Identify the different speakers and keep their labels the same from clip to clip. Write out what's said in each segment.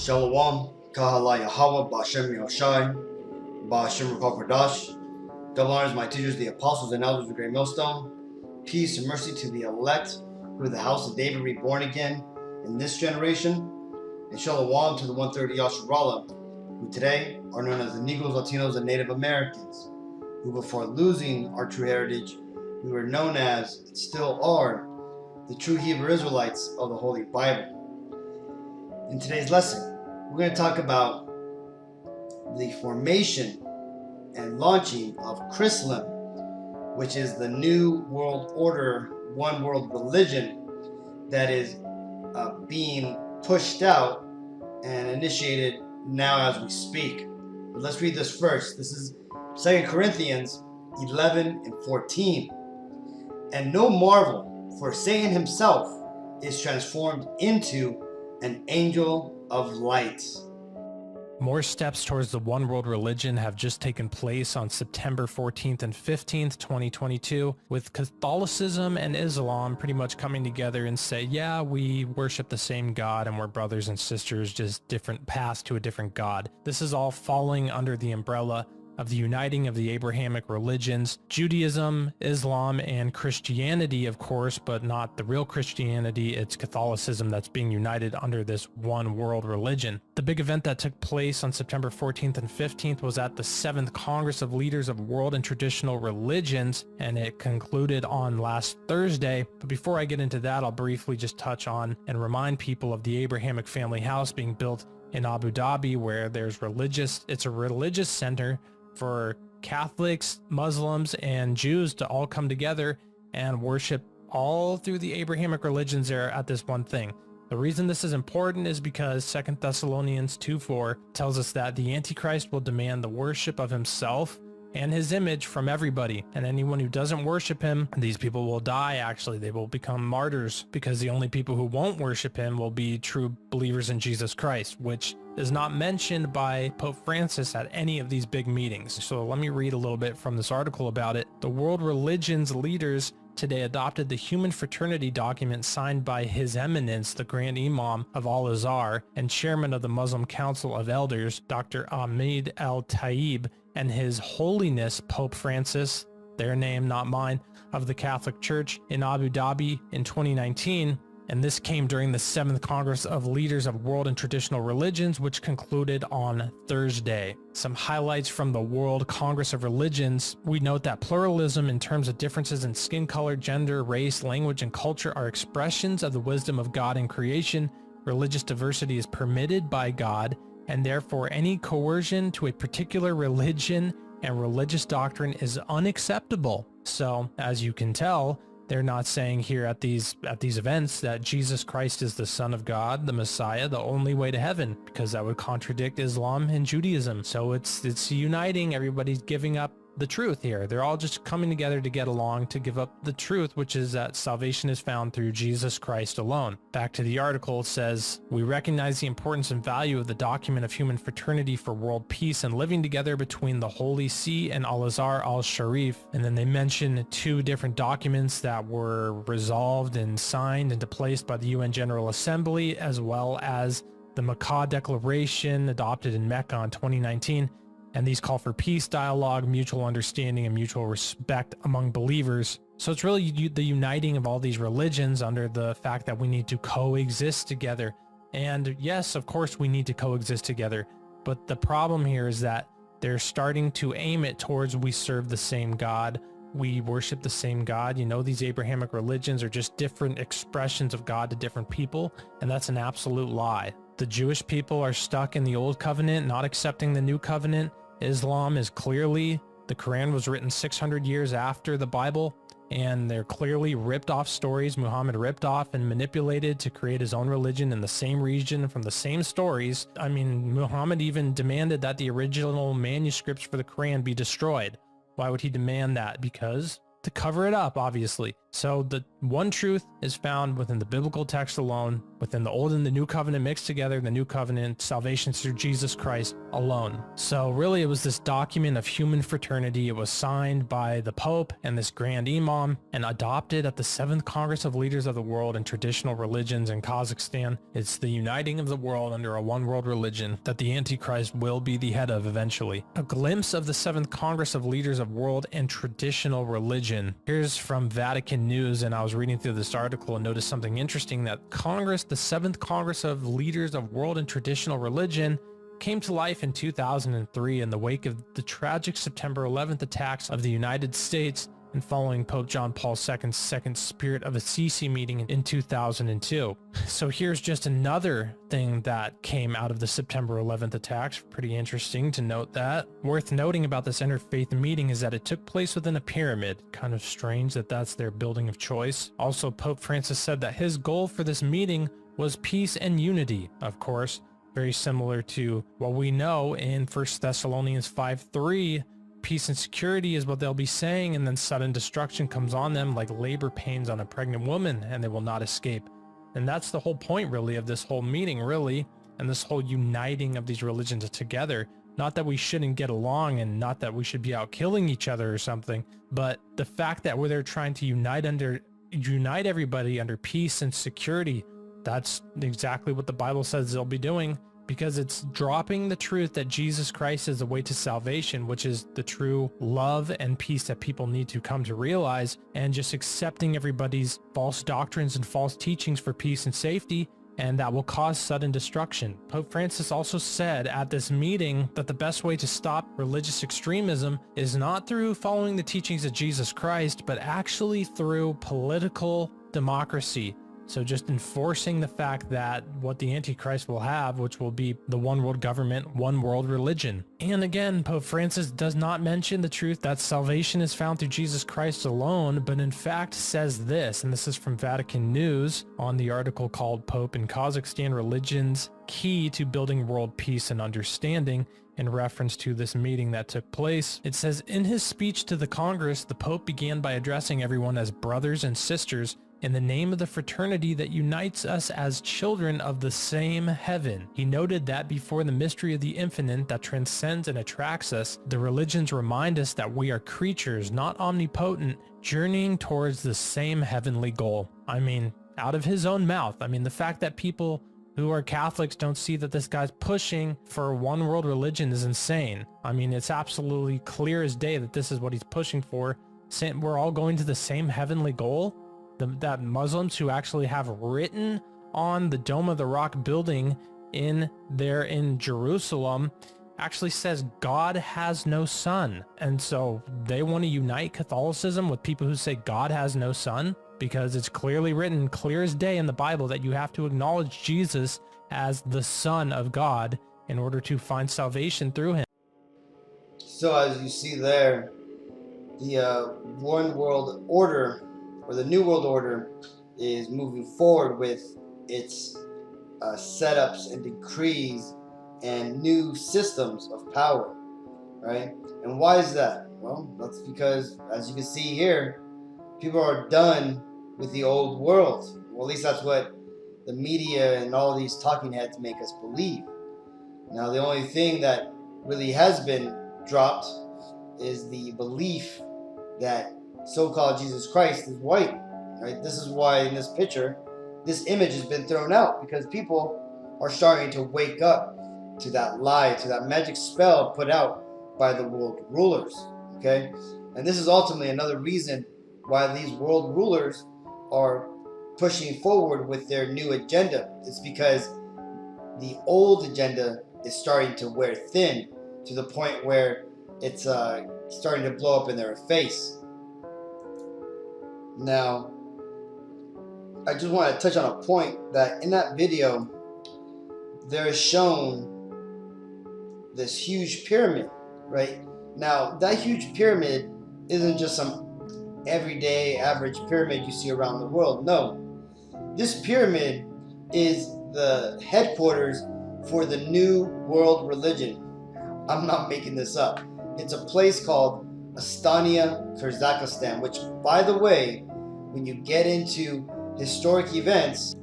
Speaker 1: Shalom, Kahala Yahweh, Bashem Yoshai, Bashem Kodash. Double honors my teachers, the apostles and elders of the Great Millstone. Peace and mercy to the elect, who are the house of David reborn again in this generation. And Shalom to the 130 Yasharallah, who today are known as the Negroes, Latinos, and Native Americans, who before losing our true heritage, we were known as, and still are, the true Hebrew Israelites of the Holy Bible. In today's lesson, we're going to talk about the formation and launching of Chrislam, which is the New World Order, one world religion that is being pushed out and initiated now as we speak. But let's read this first. This is 2 Corinthians 11 and 14. And no marvel, for Satan himself is transformed into an angel of light.
Speaker 2: More steps towards the one world religion have just taken place on September 14th and 15th, 2022, with Catholicism and Islam pretty much coming together and say, yeah, we worship the same God and we're brothers and sisters, just different paths to a different God. This is all falling under the umbrella of the uniting of the Abrahamic religions, Judaism, Islam, and Christianity, of course, but not the real Christianity. It's Catholicism that's being united under this one world religion. The big event that took place on September 14th and 15th was at the 7th Congress of Leaders of World and Traditional Religions, and it concluded on last Thursday. But before I get into that, I'll briefly just touch on and remind people of the Abrahamic family house being built in Abu Dhabi, where it's a religious center for Catholics, Muslims, and Jews to all come together and worship all through the Abrahamic religions there at this one thing. The reason this is important is because 2 Thessalonians 2:4 tells us that the Antichrist will demand the worship of himself and his image from everybody, and anyone who doesn't worship him, these people will die. Actually, they will become martyrs, because the only people who won't worship him will be true believers in Jesus Christ, which is not mentioned by Pope Francis at any of these big meetings. So let me read a little bit from this article about it. The world religions leaders today adopted the human fraternity document signed by His Eminence, the Grand Imam of Al-Azhar and Chairman of the Muslim Council of Elders, Dr. Ahmed Al-Taib, and His Holiness Pope Francis, their name, not mine, of the Catholic Church in Abu Dhabi in 2019. And this came during the 7th Congress of Leaders of World and Traditional Religions, which concluded on Thursday. Some highlights from the World Congress of Religions. We note that pluralism in terms of differences in skin color, gender, race, language, and culture are expressions of the wisdom of God in creation. Religious diversity is permitted by God, and therefore any coercion to a particular religion and religious doctrine is unacceptable. So, as you can tell, they're not saying here at these events that Jesus Christ is the Son of God, the Messiah, the only way to heaven, because that would contradict Islam and Judaism. So it's uniting. Everybody's giving up the truth here. They're all just coming together to get along, to give up the truth, which is that salvation is found through Jesus Christ alone. Back to the article, it says, we recognize the importance and value of the document of human fraternity for world peace and living together between the Holy See and Al-Azhar al-Sharif. And then they mention 2 different documents that were resolved and signed into place by the UN General Assembly, as well as the Makkah Declaration adopted in Mecca in 2019. And these call for peace, dialogue, mutual understanding, and mutual respect among believers. So it's really the uniting of all these religions under the fact that we need to coexist together. And yes, of course, we need to coexist together. But the problem here is that they're starting to aim it towards we serve the same God. We worship the same God. You know, these Abrahamic religions are just different expressions of God to different people. And that's an absolute lie. The Jewish people are stuck in the old covenant, not accepting the new covenant. Islam is clearly, the Quran was written 600 years after the Bible, and they're clearly ripped off stories Muhammad ripped off and manipulated to create his own religion in the same region from the same stories. I mean, Muhammad even demanded that the original manuscripts for the Quran be destroyed. Why would he demand that? Because to cover it up, obviously. So the one truth is found within the biblical text alone, within the Old and the New Covenant mixed together, the New Covenant, salvation through Jesus Christ alone. So really it was this document of human fraternity. It was signed by the Pope and this Grand Imam and adopted at the 7th Congress of Leaders of the World and Traditional Religions in Kazakhstan. It's the uniting of the world under a one world religion that the Antichrist will be the head of eventually. A glimpse of the 7th Congress of Leaders of World and Traditional Religion. Here's from Vatican News, and I was reading through this article and noticed something interesting, that Congress, the 7th Congress of Leaders of World and Traditional Religion, came to life in 2003 in the wake of the tragic September 11th attacks of the United States and following Pope John Paul II's second Spirit of Assisi meeting in 2002. So here's just another thing that came out of the September 11th attacks. Pretty interesting to note that. Worth noting about this interfaith meeting is that it took place within a pyramid. Kind of strange that that's their building of choice. Also, Pope Francis said that his goal for this meeting was peace and unity, of course, very similar to what we know in 1 Thessalonians 5:3. Peace and security is what they'll be saying, and then sudden destruction comes on them like labor pains on a pregnant woman, and they will not escape. And that's the whole point really of this whole meeting, really, and this whole uniting of these religions together. Not that we shouldn't get along and not that we should be out killing each other or something, but the fact that they're trying to unite everybody under peace and security, that's exactly what the Bible says they'll be doing. Because it's dropping the truth that Jesus Christ is the way to salvation, which is the true love and peace that people need to come to realize, and just accepting everybody's false doctrines and false teachings for peace and safety, and that will cause sudden destruction. Pope Francis also said at this meeting that the best way to stop religious extremism is not through following the teachings of Jesus Christ, but actually through political democracy. So just enforcing the fact that what the Antichrist will have, which will be the one world government, one world religion. And again, Pope Francis does not mention the truth that salvation is found through Jesus Christ alone, but in fact says this, and this is from Vatican News on the article called Pope in Kazakhstan Religions Key to Building World Peace and Understanding, in reference to this meeting that took place. It says, in his speech to the Congress, the Pope began by addressing everyone as brothers and sisters in the name of the fraternity that unites us as children of the same heaven. He noted that before the mystery of the infinite that transcends and attracts us, the religions remind us that we are creatures, not omnipotent, journeying towards the same heavenly goal. I mean, out of his own mouth. I mean, the fact that people who are Catholics don't see that this guy's pushing for one world religion is insane. I mean, it's absolutely clear as day that this is what he's pushing for. Saying we're all going to the same heavenly goal. That Muslims who actually have written on the Dome of the Rock building in Jerusalem actually says God has no son. And so they want to unite Catholicism with people who say God has no son, because it's clearly written, clear as day in the Bible, that you have to acknowledge Jesus as the Son of God in order to find salvation through him.
Speaker 1: So as you see there, the one world order, or the New World Order, is moving forward with its setups and decrees and new systems of power, right? And why is that? Well, that's because, as you can see here, people are done with the old world. Well, at least that's what the media and all these talking heads make us believe. Now, the only thing that really has been dropped is the belief that so-called Jesus Christ is white, right? This is why in this picture, this image has been thrown out, because people are starting to wake up to that lie, to that magic spell put out by the world rulers, okay? And this is ultimately another reason why these world rulers are pushing forward with their new agenda. It's because the old agenda is starting to wear thin to the point where it's starting to blow up in their face. Now, I just want to touch on a point that in that video, there is shown this huge pyramid, right? Now, that huge pyramid isn't just some everyday average pyramid you see around the world. No, this pyramid is the headquarters for the New World Religion. I'm not making this up. It's a place called Astana, Kazakhstan, which, by the way, when you get into historic events,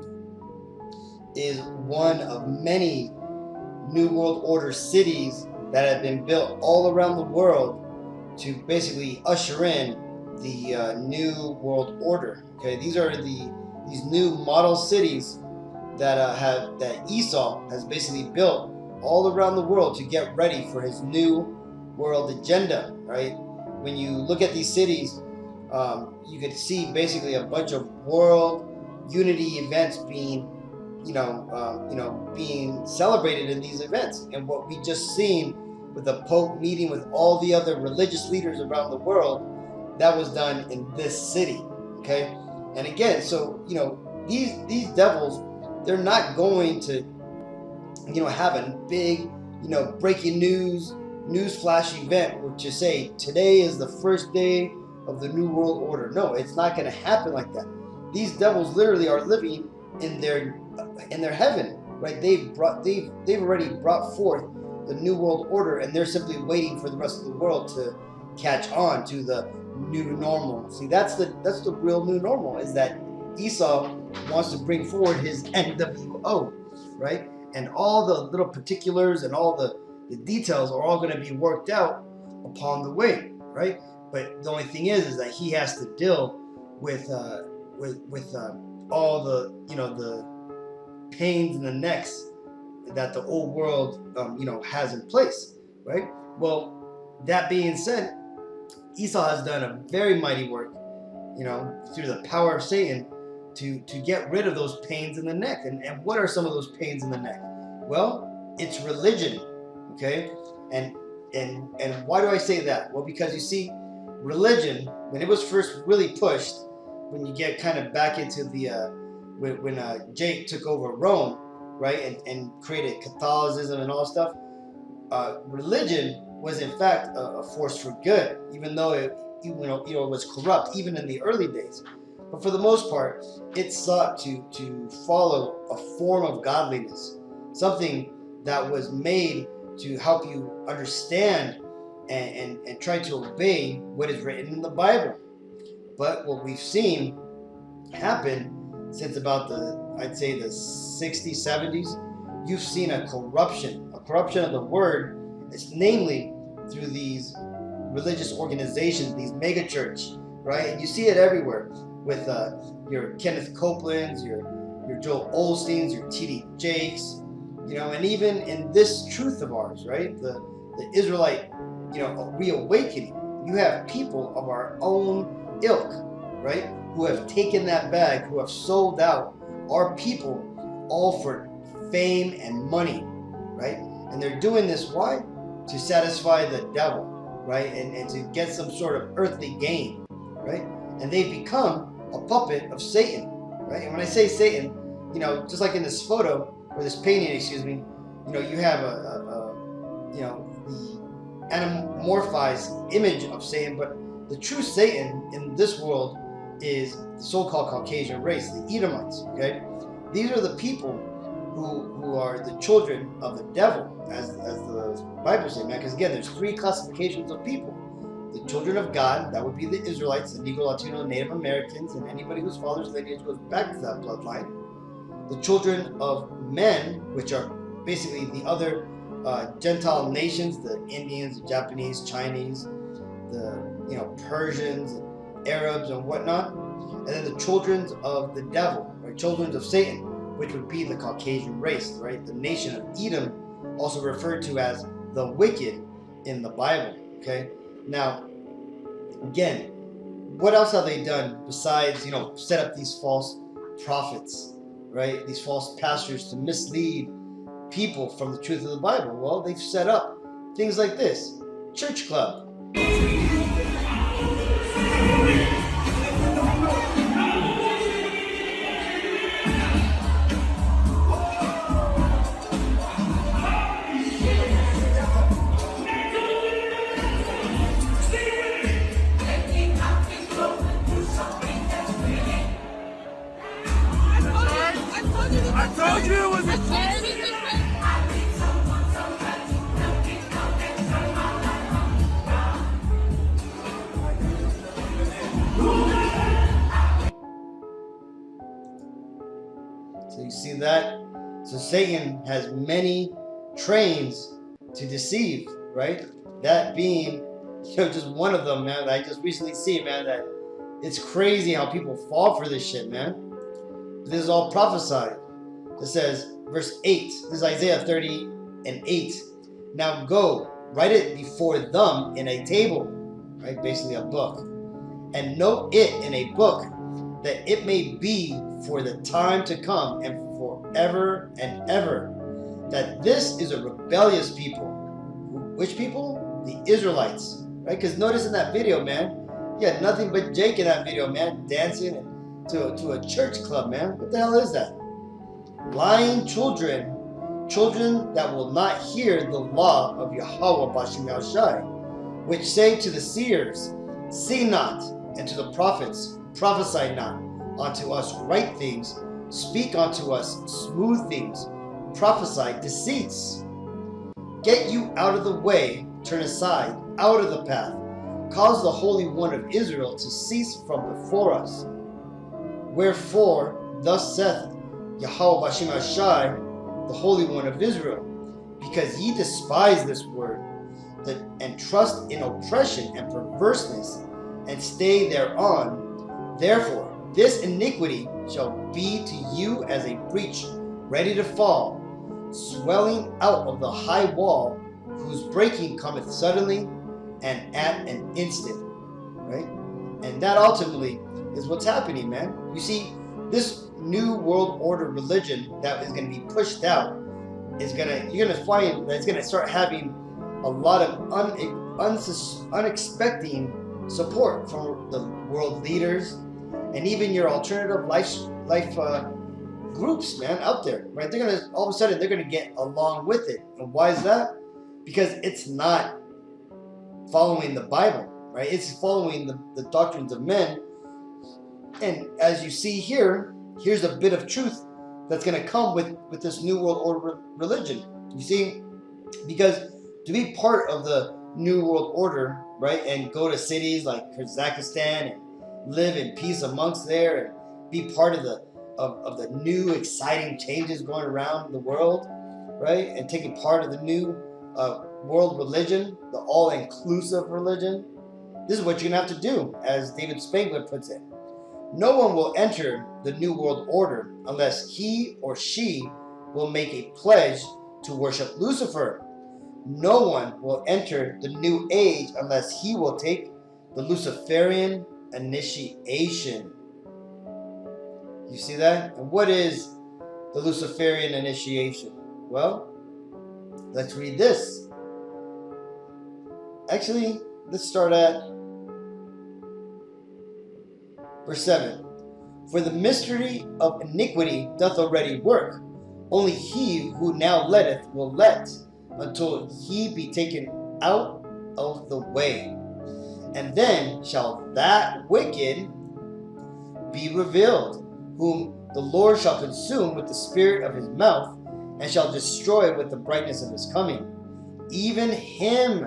Speaker 1: is one of many New World Order cities that have been built all around the world to basically usher in the New World Order. Okay, these are these new model cities that Esau has basically built all around the world to get ready for his new world agenda. Right? When you look at these cities, you could see basically a bunch of world unity events being being celebrated in these events. And what we just seen with the Pope meeting with all the other religious leaders around the world, that was done in this city. Okay, and again, so these devils, they're not going to have a big breaking news flash event where to say today is the first day of the New World Order. No, it's not going to happen like that. These devils literally are living in their heaven, right? They've already brought forth the New World Order, and they're simply waiting for the rest of the world to catch on to the new normal. See, that's the real new normal, is that Esau wants to bring forward his NWO, right? And all the little particulars and all the details are all going to be worked out upon the way, right? But the only thing is that he has to deal with all the pains in the necks that the old world has in place, right? Well, that being said, Esau has done a very mighty work, through the power of Satan to get rid of those pains in the neck. And what are some of those pains in the neck? Well, it's religion, okay? And why do I say that? Well, because you see, religion, when it was first really pushed, when you get kind of back into the when Jake took over Rome, right, and created Catholicism and all stuff, religion was in fact a force for good, even though it was corrupt even in the early days. But for the most part, it sought to follow a form of godliness, something that was made to help you understand and try to obey what is written in the Bible. But what we've seen happen since about I'd say the 60s, 70s, you've seen a corruption of the word. It's namely through these religious organizations, these mega church, right? And you see it everywhere with your Kenneth Copelands, your Joel Osteens, your T.D. Jakes, and even in this truth of ours, right? The Israelite, reawakening. You have people of our own ilk, right? Who have taken that bag, who have sold out our people all for fame and money, right? And they're doing this, why? To satisfy the devil, right? And to get some sort of earthly gain, right? And they've become a puppet of Satan, right? And when I say Satan, just like in this photo, or this painting, excuse me, you have the anamorphized image of Satan, but the true Satan in this world is the so-called Caucasian race, the Edomites, okay? These are the people who are the children of the devil, as the Bible says, man. Because again, there's three classifications of people. The children of God, that would be the Israelites, the Negro, Latino, and Native Americans, and anybody whose father's lineage goes back to that bloodline. The children of men, which are basically the other Gentile nations, the Indians, the Japanese, Chinese, the Persians, Arabs, and whatnot. And then the children of the devil, or children of Satan, which would be the Caucasian race, right? The nation of Edom, also referred to as the wicked in the Bible, okay? Now, again, what else have they done besides, set up these false prophets, right? These false pastors to mislead people from the truth of the Bible? Well, they've set up things like this: church club.
Speaker 3: I told you it was
Speaker 1: that? So Satan has many trains to deceive, right? That being, just one of them, man. I just recently see, man, that it's crazy how people fall for this shit, man. This is all prophesied. It says, verse 8, this is Isaiah 30 and 8. Now go, write it before them in a table, right? Basically a book. And note it in a book, that it may be for the time to come and forever and ever, that this is a rebellious people. Which people? The Israelites, right? Because notice in that video, man, you had nothing but Jake in that video, man, dancing to a church club, man. What the hell is that? Lying children that will not hear the law of Yahweh Bashim Yahushai, which say to the seers, see not, and to the prophets, prophesy not unto us right things, speak unto us smooth things, prophesy deceits. Get you out of the way, turn aside, out of the path, cause the Holy One of Israel to cease from before us. Wherefore, thus saith Yahweh Bashim Yahushai, the Holy One of Israel, because ye despise this word, and trust in oppression and perverseness, and stay thereon. Therefore, this iniquity shall be to you as a breach ready to fall, swelling out of the high wall, whose breaking cometh suddenly and at an instant. Right? And that ultimately is what's happening, man. You see, this new world order religion that is going to be pushed out is you're gonna find that it's gonna start having a lot of unexpected support from the world leaders and even your alternative life groups, man, out there, right? They're gonna all of a sudden they're gonna get along with it. And why is that? Because it's not following the Bible, right? It's following the doctrines of men. And as you see here, here's a bit of truth that's going to come with this new world order religion. You see, because to be part of the new world order, right, and go to cities like Kazakhstan and live in peace amongst there and be part of the new exciting changes going around the world, right, and taking part of the new world religion, the all-inclusive religion, this is what you're going to have to do, as David Spangler puts it. No one will enter the New World Order unless he or she will make a pledge to worship Lucifer. No one will enter the New Age unless he will take the Luciferian initiation. You see that? And what is the Luciferian initiation? Well, let's read this. Actually, let's start at Verse 7, for the mystery of iniquity doth already work. Only he who now letteth will let, until he be taken out of the way. And then shall that wicked be revealed, whom the Lord shall consume with the spirit of his mouth, and shall destroy with the brightness of his coming. Even him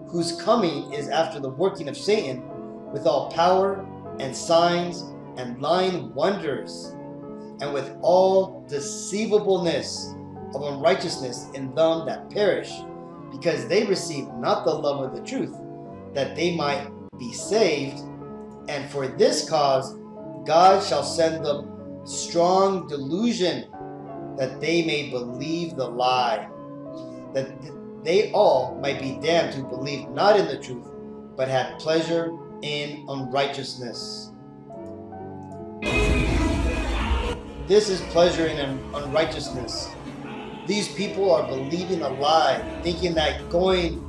Speaker 1: whose coming is after the working of Satan, with all power and signs and lying wonders, and with all deceivableness of unrighteousness in them that perish, because they receive not the love of the truth, that they might be saved. And for this cause God shall send them strong delusion, that they may believe the lie, that they all might be damned who believed not in the truth, but had pleasure in unrighteousness. This is pleasure in unrighteousness. These people are believing a lie, thinking that going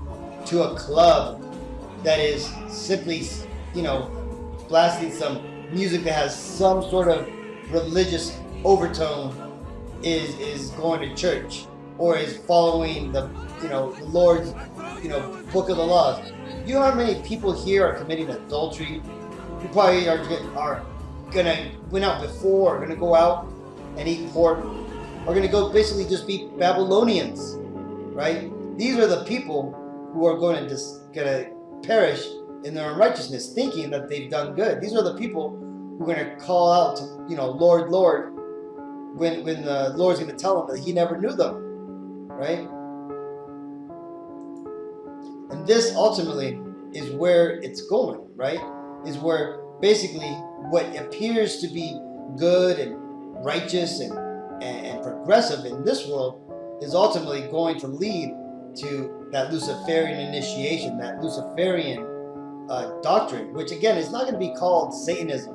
Speaker 1: to a club that is simply, blasting some music that has some sort of religious overtone is going to church, or is following the Lord's book of the laws. You know how many people here are committing adultery? You probably are gonna went out before, are gonna go out and eat pork, are gonna go basically just be Babylonians, right? These are the people who are gonna perish in their unrighteousness, thinking that they've done good. These are the people who are gonna call out to Lord, Lord, when the Lord's going to tell him that he never knew them, right? And this ultimately is where it's going, right? Is where basically what appears to be good and righteous and progressive in this world is ultimately going to lead to that Luciferian initiation, that Luciferian doctrine, which again is not going to be called Satanism.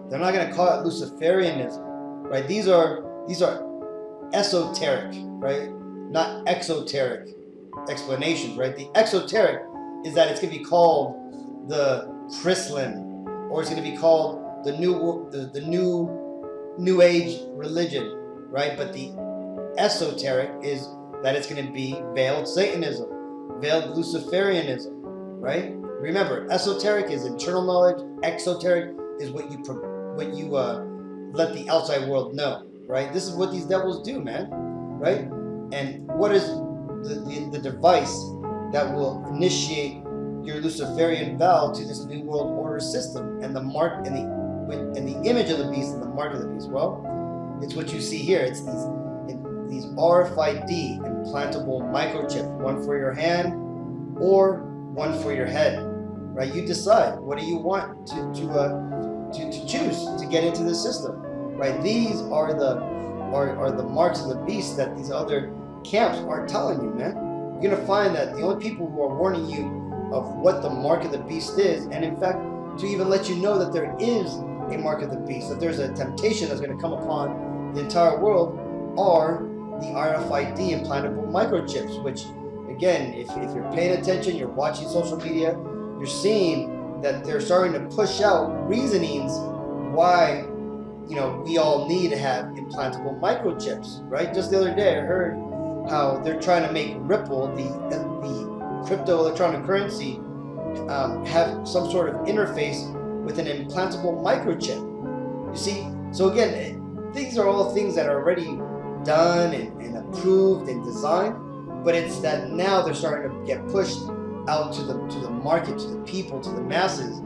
Speaker 1: They're not going to call it Luciferianism, right? These are esoteric, right? Not exoteric explanations, right? The exoteric is that it's going to be called the Chrislam, or it's going to be called the new age religion, right? But the esoteric is that it's going to be veiled Satanism, veiled Luciferianism, right? Remember, esoteric is internal knowledge. Exoteric is what you let the outside world know, right? This is what these devils do, man, right? And what is the device that will initiate your Luciferian vow to this new world order system and the mark and the image of the beast and the mark of the beast? Well, it's what you see here. It's these RFID implantable microchips, one for your hand or one for your head, right? You decide what do you want to choose to get into the system, right? These are the marks of the beast that these other camps are telling you, man. You're gonna find that the only people who are warning you of what the mark of the beast is, and in fact to even let you know that there is a mark of the beast, that there's a temptation that's going to come upon the entire world, are the RFID implantable microchips, which again, if you're paying attention, you're watching social media, you're seeing that they're starting to push out reasonings why we all need to have implantable microchips, right? Just the other day I heard how they're trying to make Ripple, the crypto electronic currency, have some sort of interface with an implantable microchip. You see, so again, these are all things that are already done and approved and designed, but it's that now they're starting to get pushed out to the market, to the people, to the masses,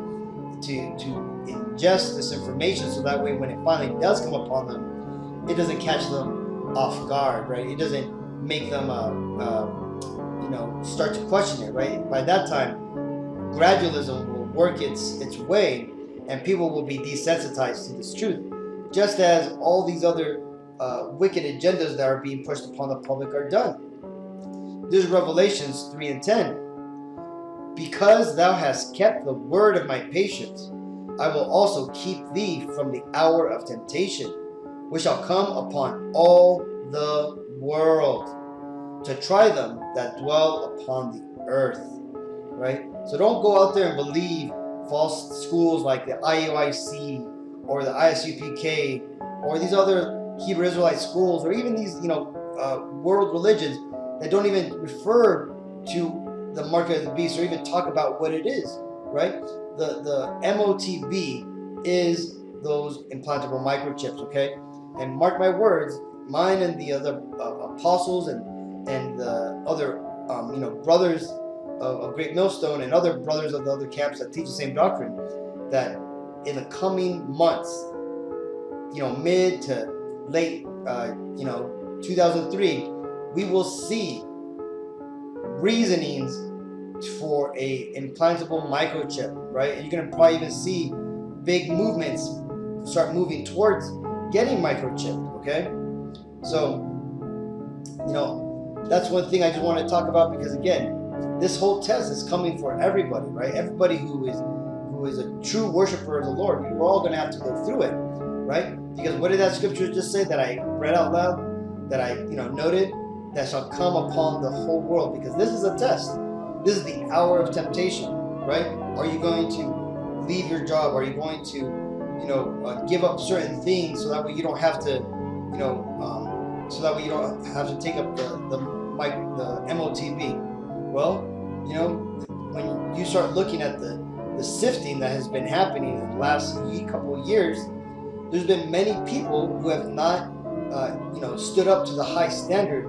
Speaker 1: to ingest this information, so that way when it finally does come upon them, it doesn't catch them off guard, right? It doesn't make them start to question it, right? By that time, gradualism will work its way, and people will be desensitized to this truth, just as all these other wicked agendas that are being pushed upon the public are done. This is Revelations 3:10. Because thou hast kept the word of my patience, I will also keep thee from the hour of temptation, which shall come upon all the world, to try them that dwell upon the earth, right? So don't go out there and believe false schools like the IUIC or the ISUPK or these other Hebrew Israelite schools, or even these world religions that don't even refer to the mark of the beast or even talk about what it is, right? The MOTB is those implantable microchips, okay? And mark my words, mine and the other apostles and the other brothers of Great Millstone and other brothers of the other camps that teach the same doctrine, that in the coming months, mid to late 2003, we will see reasonings for a implantable microchip, right? And you're going to probably even see big movements start moving towards getting microchipped, okay? So, that's one thing I just want to talk about, because again, this whole test is coming for everybody, right? Everybody who is a true worshiper of the Lord, we're all going to have to go through it, right? Because what did that scripture just say that I read out loud, that I noted? That shall come upon the whole world, because this is a test. This is the hour of temptation, right? Are you going to leave your job? Are you going to, give up certain things so that way you don't have to, take up the MOTB? Well, when you start looking at the sifting that has been happening in the last couple of years, there's been many people who have not, stood up to the high standard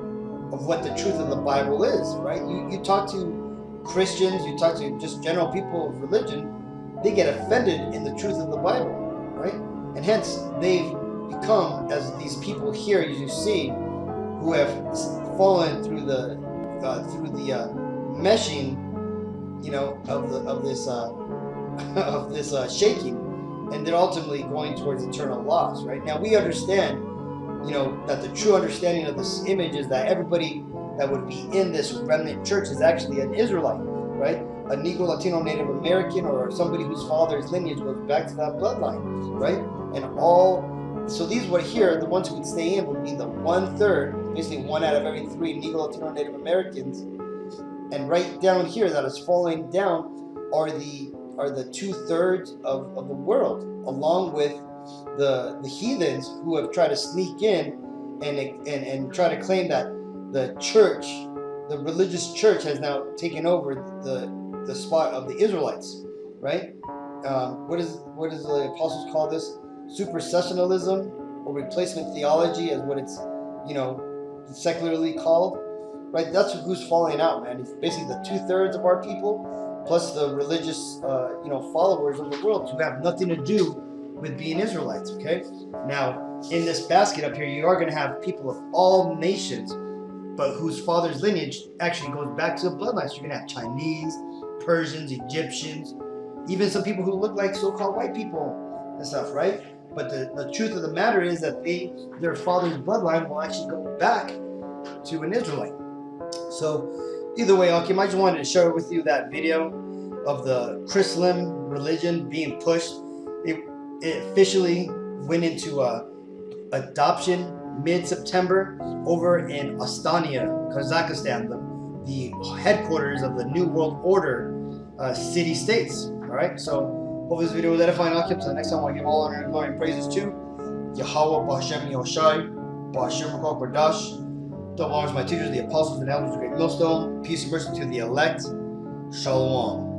Speaker 1: of what the truth of the Bible is, right? You talk to Christians, you talk to just general people of religion, they get offended in the truth of the Bible, right? And hence they've become as these people here, as you see, who have fallen through the meshing, of this shaking, and then ultimately going towards eternal loss. Right now, we understand, that the true understanding of this image is that everybody that would be in this remnant church is actually an Israelite, right? A Negro, Latino, Native American, or somebody whose father's lineage goes back to that bloodline, right? So these were here, the ones who would stay in would be the 1/3, basically 1 out of every 3 Negro, Latino, Native Americans. And right down here that is falling down are the 2/3 of the world, along with the heathens who have tried to sneak in and try to claim that the church, the religious church, has now taken over the spot of the Israelites, right? What does the apostles call this? Supersessionalism or replacement theology, is what it's secularly called, right? That's who's falling out, man. It's basically the 2/3 of our people, plus the religious, followers of the world who have nothing to do with being Israelites. Okay. Now, in this basket up here, you are going to have people of all nations, but whose father's lineage actually goes back to the bloodline. So you're going to have Chinese, Persians, Egyptians, even some people who look like so-called white people and stuff, right? But the truth of the matter is that their father's bloodline will actually go back to an Israelite. So either way, Akim, I just wanted to share with you that video of the Chrislam religion being pushed. It officially went into adoption mid-September over in Astana, Kazakhstan, the headquarters of the New World Order city-states. All right, so hope this video was edifying. Akim. So next time, I give all honor and glory and praises to Yahweh, B'Hashem Yoshai, B'Hashem Rakal Bardash. Double honors my teachers, the apostles and elders of the great millstone. Peace and mercy to the elect. Shalom.